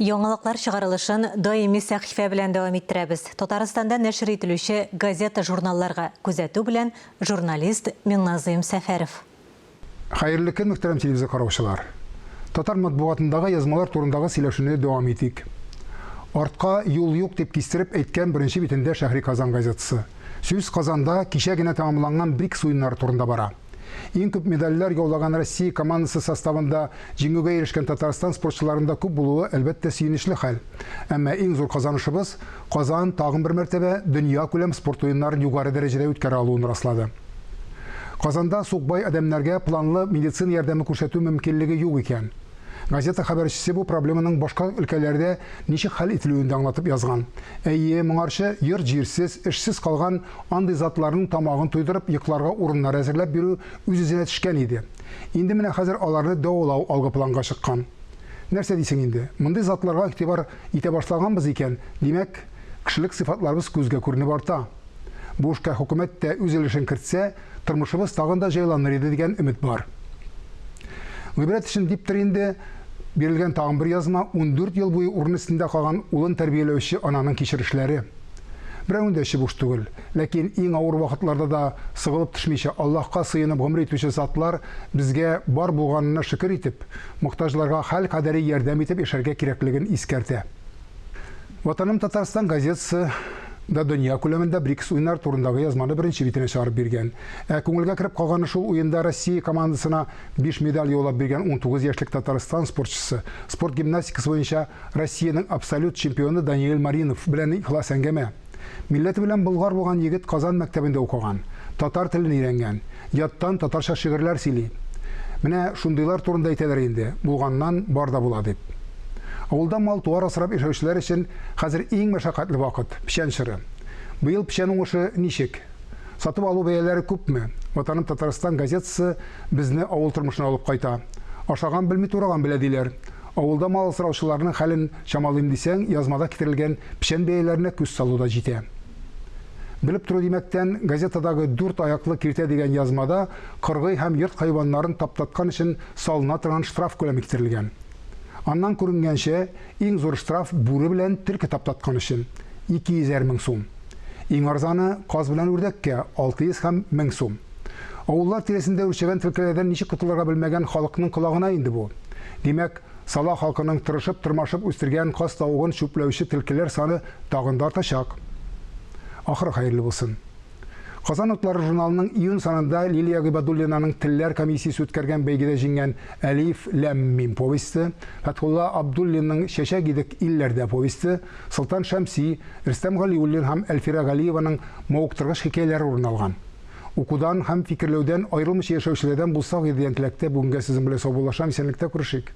Яңалыклар чыгарылышын даими сәхифә белән дәвам иттерәбез. Татарстанда нәшр ителүче газета журналларга күзәтү белән журналист Миңназыйм Сәфәров. Хәерле көн, мөхтәрәм телевизор караучылар. Татар матбугатындагы язмалар турындагы сөйләшүне дәвам итик. Артка юл юк дип кистереп әйткән беренче битендә Шәһри Казан газетасы. Сүз Казанда кичә генә тәмамланган БРИКС уеннары турында бара. Иң күп медальләр яулаган Россия командасы составында җиңүгә ирешкән Татарстан спортчыларында күп булуы әлбәттә сөенечле хәл. Әмма иң зур казанышыбыз Казан тагын бер мәртәбә дөнья күләм спорт уеннарын югары дәрәҗәдә үткәрә алуын раслады. Казанда сукбай адәмнәргә планлы медицина ярдәме күрсәтү мөмкинлеге юк икән. Газета хәбәрчесе бу проблеманың башка өлкәләрдә ничек хәл ителүен аңлатып язган. Әйе, моңарчы йорт-җирсез, эшсез калган андый затларның тамагын туйдырып, йокларга урыннар әзерләп бирү үз-үзенә төшкән иде. Инде менә хәзер аларны дәвалау алгы планга чыккан. Нәрсә дисең инде? Мондый затларга игътибар итә башлаганбыз икән, димәк, кешелек сыйфатларыбыз күзгә күренеп арта. Бу эшкә хөкүмәт тә үз өлешен кертсә, тормышыбыз тагын да җайланыр иде дигән өмет бар. Гыйбрәт өчен диптер инде бирелгән тагын бер язма 14 ел буе урын өстендә калган улын тәрбияләүче ананың кичерешләре. Берәүндә эше буш түгел, ләкин иң авыр вакытларда да сыгылып төшмичә Аллаһка сыенып гомер итүче затлар безгә бар булганына шөкер итеп, мохтаҗларга хәл кадәри ярдәм итеп яшәргә кирәклеген искәртә. Ватаным Татарстан газетасы да дөнья күләмендә БРИКС уеннар турындагы язманы беренче битенә чыгарып биргән. Күңелгә кереп калган шул уенда Россия командасына 5 медаль яулап биргән 19 яшьлек Татарстан спортчысы, спорт гимнастикасы буенча Россиянең абсолют чемпионы Даниил Маринов белән ихлас әңгәмә. Милләте белән болгар булган егет Казан мәктәбендә укыган, татар телен өйрәнгән, яттан татарча шигырьләр сөйли. Менә шундыйлар турында әйтәләр инде, булганнан бар да була дип. Авылда мал-туар асрап яшәүчеләр өчен хәзер иң мәшәкатьле вакыт – печән чоры. Быел печән уңышы ничек? Сатып алу бәяләре күпме? Ватаным Татарстан газетасы безне авыл тормышына алып кайта. Ашаган белми тураган белә диләр. Авылда мал асраучыларның хәлен чамалыйм дисәң, язмада китерелгән печән бәяләренә күз салуда җитә. Белеп туру димәктән, газетадагы 4 аяклы киртә дигән язмада кыргый һәм йорт хайваннарын таптаткан өчен салына торган штраф күләме китерелгән. Аннан күренгәнчә, иң зур штраф бүре белән төлке таптаткан өчен 200 мең сум. Иң арзаны каз белән үрдәккә 600 һәм 1000 сум. Авыллар тирәсендә үрчәгән төлкеләрдән ничек котылырга белмәгән халыкның колагына инде бу. Димәк, сала халкының тырышып-тырмашып үстергән каз тавыгын чүпләүче төлкеләр саны тагын да артачак. Ахыры хәерле булсын. Казан утлары журналының июнь санында Лилия Гыйбадуллинаның телләр комиссиясе үткәргән бәйгедә җиңгән Әлиф Ләм Мим повесте, Фәтхулла Абдуллинның Шәшәк идек илләрдә повесте, Солтан Шәмси, Рөстәм Галиуллин һәм Әлфира Галиеваның мавыктыргыч хикәяләре урын алган. Укудан һәм фикерләүдән аерылмыйча яшәүчеләрдән булсак дигән теләктә бүгенгә сезнең белән саубуллашам, исәнлектә күрешик.